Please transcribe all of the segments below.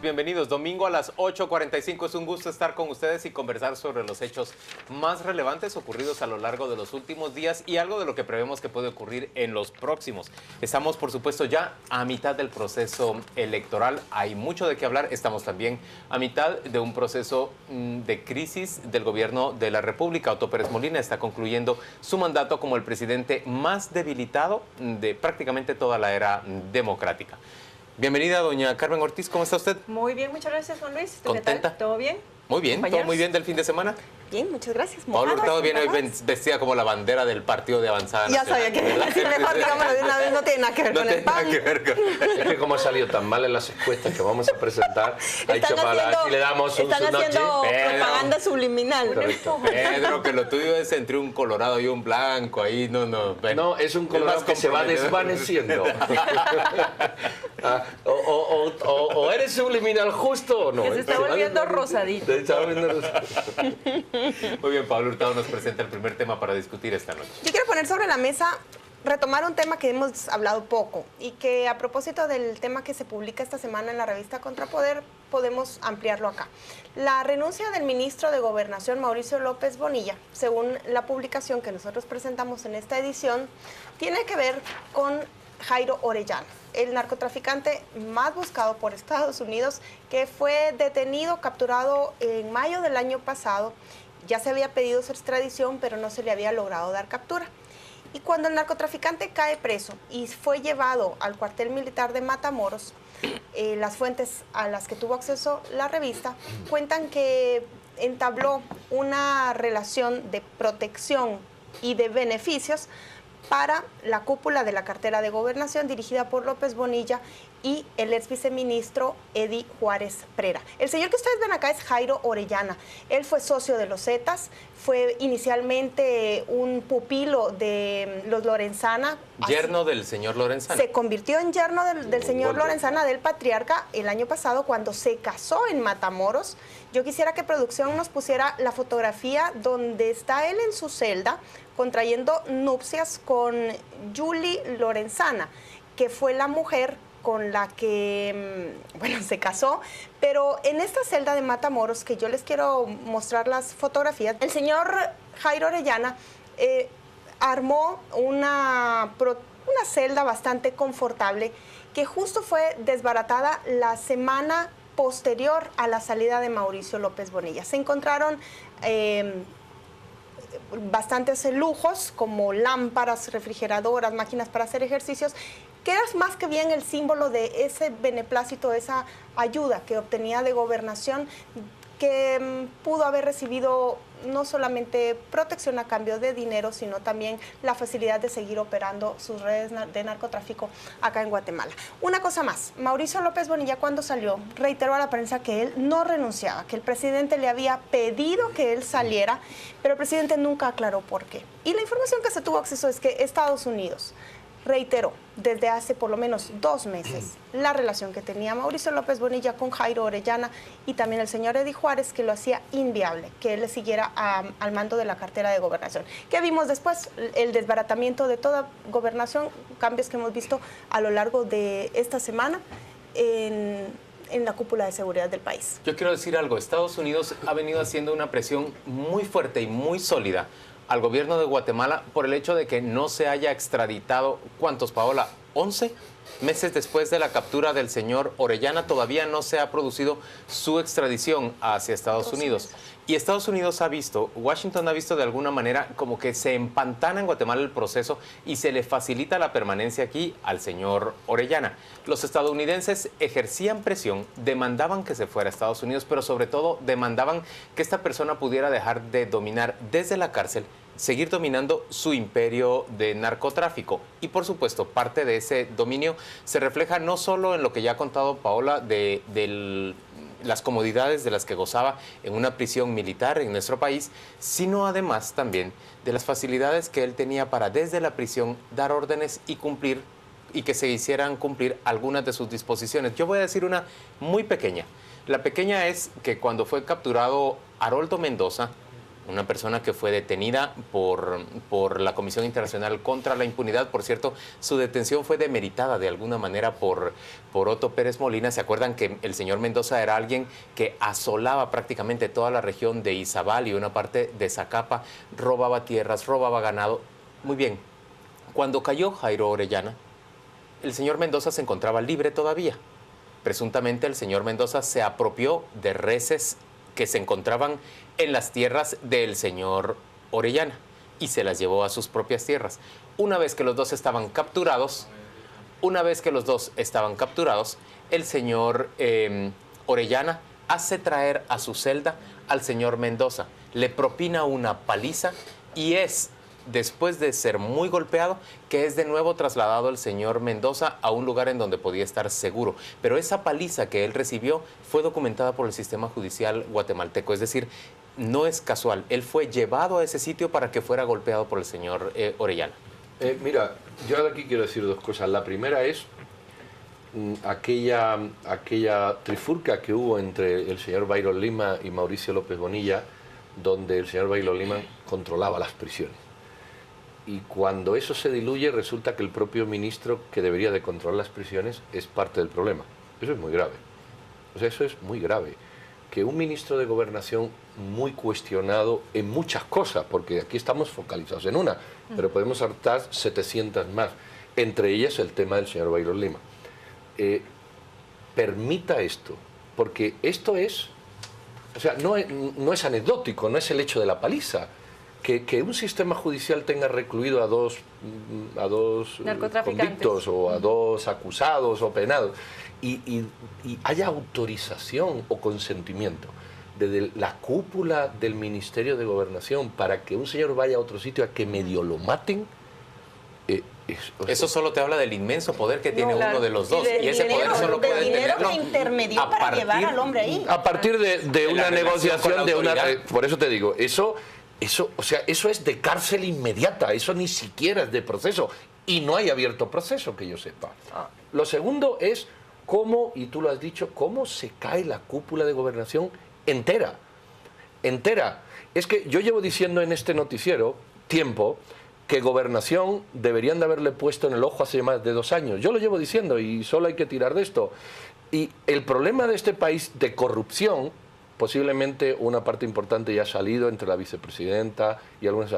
Bienvenidos. Domingo a las 8:45. Es un gusto estar con ustedes y conversar sobre los hechos más relevantes ocurridos a lo largo de los últimos días y algo de lo que prevemos que puede ocurrir en los próximos. Estamos, por supuesto, ya a mitad del proceso electoral. Hay mucho de qué hablar. Estamos también a mitad de un proceso de crisis del gobierno de la República. Otto Pérez Molina está concluyendo su mandato como el presidente más debilitado de prácticamente toda la era democrática. Bienvenida, doña Carmen Ortiz. ¿Cómo está usted? Muy bien, muchas gracias, Juan Luis. ¿Tú ¿Contenta? qué tal? ¿Todo bien? Muy bien, todo muy bien del fin de semana. Bien, muchas gracias. Pablo Hurtado viene hoy vestida como la bandera del partido de Avanzada Ya Nacional. sabía que iba a decir mejor, digámoslo de una vez, no tiene nada que ver con el pan. Es que como ha salido tan mal en las encuestas que vamos a presentar, ha dicho para si le damos un están haciendo propaganda subliminal. Pedro, que lo tuyo es entre un colorado y un blanco, ahí no. No, es un colorado que se va desvaneciendo. O eres subliminal justo o no. Que se está volviendo rosadito. Se está volviendo rosadito. Muy bien, Pablo Hurtado nos presenta el primer tema para discutir esta noche. Yo quiero poner sobre la mesa, retomar un tema que hemos hablado poco y que a propósito del tema que se publica esta semana en la revista Contrapoder, podemos ampliarlo acá. La renuncia del ministro de Gobernación, Mauricio López Bonilla, según la publicación que nosotros presentamos en esta edición, tiene que ver con Jairo Orellana, el narcotraficante más buscado por Estados Unidos, que fue detenido, capturado en mayo del año pasado. Ya se había pedido su extradición, pero no se le había logrado dar captura. Y cuando el narcotraficante cae preso y fue llevado al cuartel militar de Matamoros, las fuentes a las que tuvo acceso la revista cuentan que entabló una relación de protección y de beneficios para la cúpula de la cartera de Gobernación dirigida por López Bonilla y el ex viceministro Eddie Juárez Prera. El señor que ustedes ven acá es Jairo Orellana. Él fue socio de los Zetas, fue inicialmente un pupilo de los Lorenzana. Yerno del señor Lorenzana. Se convirtió en yerno del señor Lorenzana, del patriarca, el año pasado cuando se casó en Matamoros. Yo quisiera que producción nos pusiera la fotografía donde está él en su celda contrayendo nupcias con Julie Lorenzana, que fue la mujer con la que, se casó. Pero en esta celda de Matamoros, que yo les quiero mostrar las fotografías, el señor Jairo Orellana armó una celda bastante confortable que justo fue desbaratada la semana posterior a la salida de Mauricio López Bonilla. Se encontraron bastantes lujos como lámparas, refrigeradoras, máquinas para hacer ejercicios, que era más que bien el símbolo de ese beneplácito, esa ayuda que obtenía de Gobernación, que pudo haber recibido no solamente protección a cambio de dinero, sino también la facilidad de seguir operando sus redes de narcotráfico acá en Guatemala. Una cosa más, Mauricio López Bonilla cuando salió reiteró a la prensa que él no renunciaba, que el presidente le había pedido que él saliera, pero el presidente nunca aclaró por qué. Y la información que se tuvo acceso es que Estados Unidos reiteró desde hace por lo menos 2 meses la relación que tenía Mauricio López Bonilla con Jairo Orellana y también el señor Eddie Juárez, que lo hacía inviable que él le siguiera al mando de la cartera de Gobernación. ¿Qué vimos después? El desbaratamiento de toda Gobernación, cambios que hemos visto a lo largo de esta semana en la cúpula de seguridad del país. Yo quiero decir algo. Estados Unidos ha venido haciendo una presión muy fuerte y muy sólida al gobierno de Guatemala por el hecho de que no se haya extraditado, ¿cuántos, Paola? 11 meses después de la captura del señor Orellana, todavía no se ha producido su extradición hacia Estados Unidos. Y Estados Unidos ha visto, Washington ha visto de alguna manera como que se empantana en Guatemala el proceso y se le facilita la permanencia aquí al señor Orellana. Los estadounidenses ejercían presión, demandaban que se fuera a Estados Unidos, pero sobre todo demandaban que esta persona pudiera dejar de dominar desde la cárcel, seguir dominando su imperio de narcotráfico. Y por supuesto, parte de ese dominio se refleja no solo en lo que ya ha contado Paola de las comodidades de las que gozaba en una prisión militar en nuestro país, sino además también de las facilidades que él tenía para desde la prisión dar órdenes y cumplir, y que se hicieran cumplir algunas de sus disposiciones. Yo voy a decir una muy pequeña. La pequeña es que cuando fue capturado Haroldo Mendoza, una persona que fue detenida por la Comisión Internacional contra la Impunidad. Por cierto, su detención fue demeritada de alguna manera por Otto Pérez Molina. ¿Se acuerdan que el señor Mendoza era alguien que asolaba prácticamente toda la región de Izabal y una parte de Zacapa, robaba tierras, robaba ganado? Muy bien, cuando cayó Jairo Orellana, el señor Mendoza se encontraba libre todavía. Presuntamente el señor Mendoza se apropió de reses que se encontraban en las tierras del señor Orellana y se las llevó a sus propias tierras. Una vez que los dos estaban capturados, el señor Orellana hace traer a su celda al señor Mendoza, le propina una paliza y es después de ser muy golpeado que es de nuevo trasladado el señor Mendoza a un lugar en donde podía estar seguro. Pero esa paliza que él recibió fue documentada por el sistema judicial guatemalteco, es decir, no es casual. Él fue llevado a ese sitio para que fuera golpeado por el señor Orellana. Mira, yo aquí quiero decir dos cosas. La primera es aquella trifulca que hubo entre el señor Byron Lima y Mauricio López Bonilla, donde el señor Byron Lima controlaba las prisiones. Y cuando eso se diluye, resulta que el propio ministro que debería de controlar las prisiones es parte del problema. Eso es muy grave. O sea, eso es muy grave. Que un ministro de Gobernación muy cuestionado en muchas cosas, porque aquí estamos focalizados en una, pero podemos saltar 700 más, entre ellas el tema del señor Byron Lima. Permita esto, porque esto es, o sea, no es anecdótico, no es el hecho de la paliza. Que un sistema judicial tenga recluido a dos convictos o a dos acusados o penados y haya autorización o consentimiento desde la cúpula del Ministerio de Gobernación para que un señor vaya a otro sitio a que medio lo maten. Eso solo te habla del inmenso poder que tiene uno de los dos. Y ese poder solo puede tenerlo que intermedió para llevar al hombre ahí. A partir de una negociación, por eso te digo, eso es de cárcel inmediata, eso ni siquiera es de proceso. Y no hay abierto proceso, que yo sepa. Lo segundo es cómo, y tú lo has dicho, cómo se cae la cúpula de Gobernación entera. Entera. Es que yo llevo diciendo en este noticiero tiempo que Gobernación deberían de haberle puesto en el ojo hace más de 2 años. Yo lo llevo diciendo y solo hay que tirar de esto. Y el problema de este país de corrupción, posiblemente una parte importante ya ha salido entre la vicepresidenta y algunas...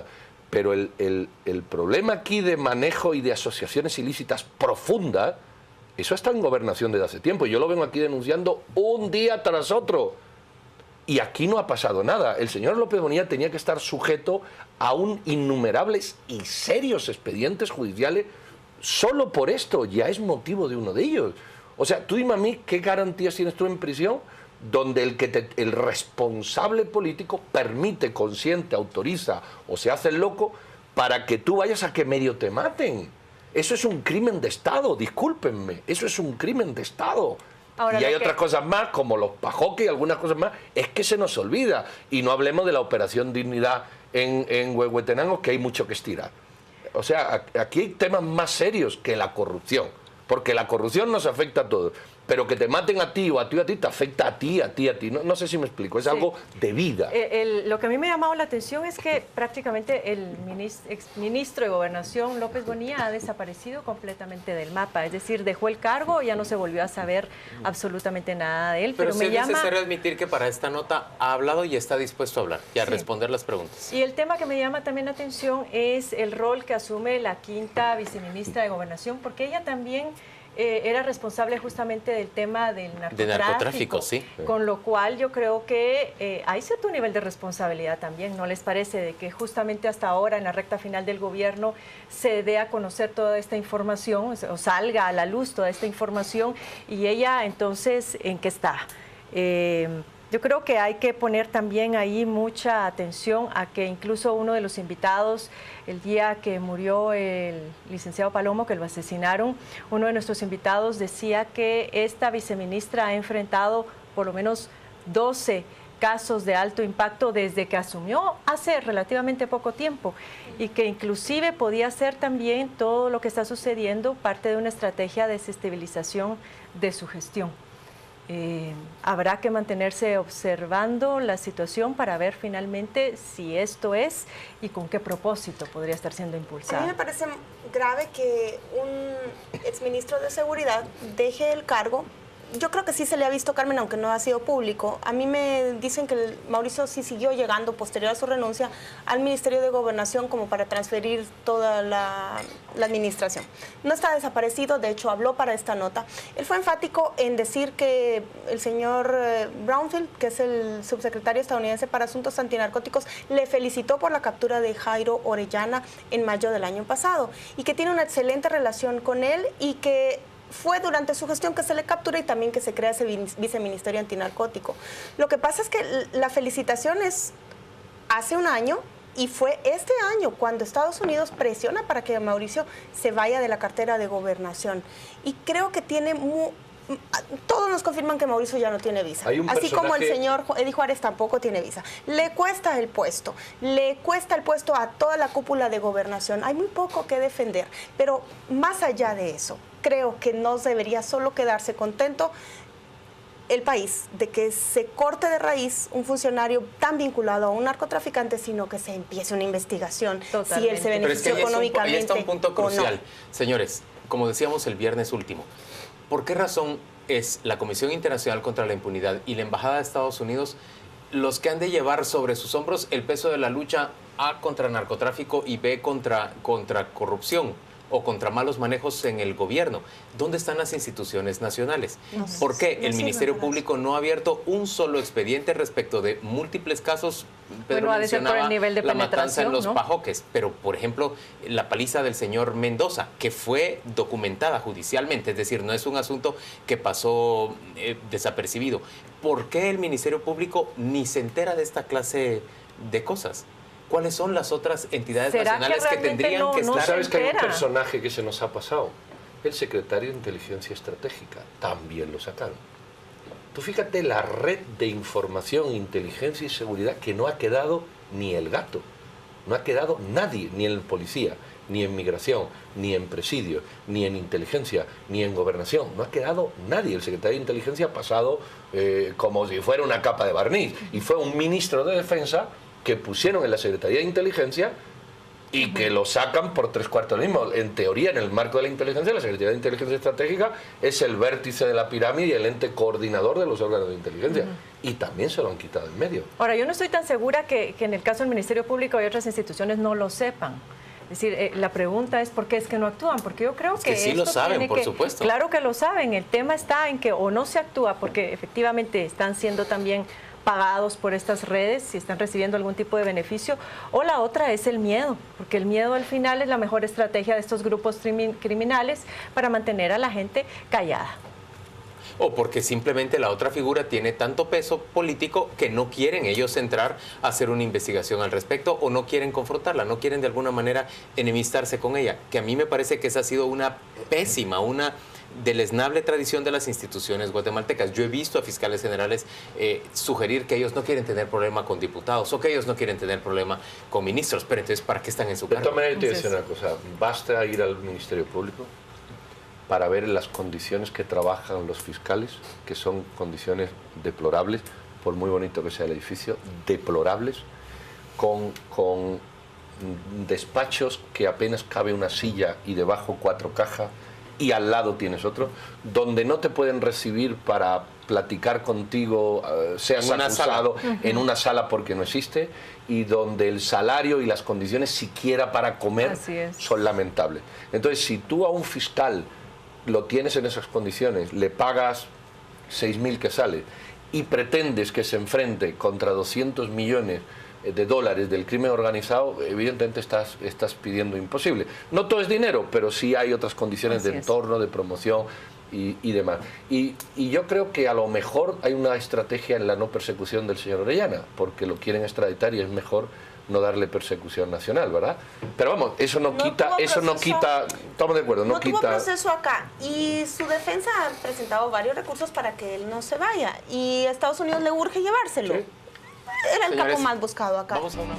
Pero el problema aquí de manejo y de asociaciones ilícitas profundas, eso está en Gobernación desde hace tiempo. Yo lo vengo aquí denunciando un día tras otro. Y aquí no ha pasado nada. El señor López Bonilla tenía que estar sujeto a innumerables y serios expedientes judiciales. Solo por esto ya es motivo de uno de ellos. O sea, tú dime a mí, ¿qué garantías tienes tú en prisión donde el responsable político permite, consiente, autoriza o se hace el loco para que tú vayas a que medio te maten? Eso es un crimen de Estado, discúlpenme, eso es un crimen de Estado. Ahora, y hay otras cosas más, como los pajoques y algunas cosas más, es que se nos olvida. Y no hablemos de la Operación Dignidad en Huehuetenango, que hay mucho que estirar. O sea, aquí hay temas más serios que la corrupción, porque la corrupción nos afecta a todos. Pero que te maten a ti o a ti o a ti, te afecta a ti, a ti, a ti. No sé si me explico, es algo de vida. Lo que a mí me ha llamado la atención es que prácticamente el exministro de Gobernación, López Bonilla, ha desaparecido completamente del mapa. Es decir, dejó el cargo y ya no se volvió a saber absolutamente nada de él. Pero sí es necesario admitir que para esta nota ha hablado y está dispuesto a hablar y a responder las preguntas. Y el tema que me llama también la atención es el rol que asume la quinta viceministra de Gobernación, porque ella también... era responsable justamente del tema del narcotráfico, sí. Con lo cual yo creo que hay cierto nivel de responsabilidad también, ¿no les parece? De que justamente hasta ahora, en la recta final del gobierno, se dé a conocer toda esta información, o salga a la luz toda esta información, y ella entonces, ¿en qué está? Yo creo que hay que poner también ahí mucha atención a que incluso uno de los invitados, el día que murió el licenciado Palomo, que lo asesinaron, uno de nuestros invitados decía que esta viceministra ha enfrentado por lo menos 12 casos de alto impacto desde que asumió hace relativamente poco tiempo, y que inclusive podía ser también todo lo que está sucediendo parte de una estrategia de desestabilización de su gestión. Habrá que mantenerse observando la situación para ver finalmente si esto es y con qué propósito podría estar siendo A mí impulsado. me parece grave que un exministro de Seguridad deje el cargo. Yo creo que sí se le ha visto, Carmen, aunque no ha sido público. A mí me dicen que Mauricio sí siguió llegando posterior a su renuncia al Ministerio de Gobernación como para transferir toda la administración. No está desaparecido, de hecho habló para esta nota. Él fue enfático en decir que el señor Brownfield, que es el subsecretario estadounidense para Asuntos Antinarcóticos, le felicitó por la captura de Jairo Orellana en mayo del año pasado y que tiene una excelente relación con él y que fue durante su gestión que se le captura y también que se crea ese viceministerio antinarcótico. Lo que pasa es que la felicitación es hace un año y fue este año cuando Estados Unidos presiona para que Mauricio se vaya de la cartera de gobernación. Y creo que tiene todos nos confirman que Mauricio ya no tiene visa. Así como el señor Eddie Juárez tampoco tiene visa. Le cuesta el puesto a toda la cúpula de gobernación. Hay muy poco que defender, pero más allá de eso, creo que no debería solo quedarse contento el país de que se corte de raíz un funcionario tan vinculado a un narcotraficante, sino que se empiece una investigación. Totalmente. Si él se benefició económicamente. Ahí está un punto crucial. Señores, como decíamos el viernes último, ¿por qué razón es la Comisión Internacional contra la Impunidad y la Embajada de Estados Unidos los que han de llevar sobre sus hombros el peso de la lucha A contra narcotráfico y B contra corrupción o contra malos manejos en el gobierno? ¿Dónde están las instituciones nacionales? ¿Por qué el Ministerio Público no ha abierto un solo expediente respecto de múltiples casos? Pedro mencionaba la matanza en los Pajoques, pero por ejemplo la paliza del señor Mendoza, que fue documentada judicialmente, es decir, no es un asunto que pasó desapercibido. ¿Por qué el Ministerio Público ni se entera de esta clase de cosas? ¿Cuáles son las otras entidades nacionales que tendrían que estar? ¿Sabes que hay un personaje que se nos ha pasado? El secretario de Inteligencia Estratégica. También lo sacaron. Tú fíjate la red de información, inteligencia y seguridad que no ha quedado ni el gato. No ha quedado nadie, ni en policía, ni en migración, ni en presidio, ni en inteligencia, ni en gobernación. No ha quedado nadie. El secretario de Inteligencia ha pasado como si fuera una capa de barniz. Y fue un ministro de Defensa que pusieron en la Secretaría de Inteligencia y que lo sacan por 3/4 lo mismo. En teoría, en el marco de la inteligencia, la Secretaría de Inteligencia Estratégica es el vértice de la pirámide y el ente coordinador de los órganos de inteligencia. Y también se lo han quitado en medio. Ahora, yo no estoy tan segura que en el caso del Ministerio Público y otras instituciones no lo sepan. Es decir, la pregunta es por qué es que no actúan, porque yo creo que sí lo saben, por supuesto. Claro que lo saben, el tema está en que o no se actúa, porque efectivamente están siendo también pagados por estas redes, si están recibiendo algún tipo de beneficio, o la otra es el miedo, porque el miedo al final es la mejor estrategia de estos grupos criminales para mantener a la gente callada. O porque simplemente la otra figura tiene tanto peso político que no quieren ellos entrar a hacer una investigación al respecto o no quieren confrontarla, no quieren de alguna manera enemistarse con ella, que a mí me parece que esa ha sido una pésima, una deleznable tradición de las instituciones guatemaltecas. Yo he visto a fiscales generales sugerir que ellos no quieren tener problema con diputados o que ellos no quieren tener problema con ministros, pero entonces ¿para qué están en su cargo? De todas maneras, te voy a decir una cosa, basta ir al Ministerio Público para ver las condiciones que trabajan los fiscales, que son condiciones deplorables, por muy bonito que sea el edificio, deplorables, con despachos que apenas cabe una silla y debajo 4 cajas, y al lado tienes otro, donde no te pueden recibir para platicar contigo, seas acusado en una sala porque no existe, y donde el salario y las condiciones siquiera para comer son lamentables. Entonces, si tú a un fiscal lo tienes en esas condiciones, le pagas 6.000 que sale y pretendes que se enfrente contra 200 millones de dólares del crimen organizado, evidentemente estás pidiendo imposible. No todo es dinero, pero sí hay otras condiciones de entorno, de promoción y demás. Y yo creo que a lo mejor hay una estrategia en la no persecución del señor Orellana, porque lo quieren extraditar y es mejor no darle persecución nacional, ¿verdad? Pero vamos, eso no quita, estamos de acuerdo, no quita... tuvo proceso acá y su defensa ha presentado varios recursos para que él no se vaya y a Estados Unidos le urge llevárselo. Sí. Era el capo más buscado acá. Vamos a una...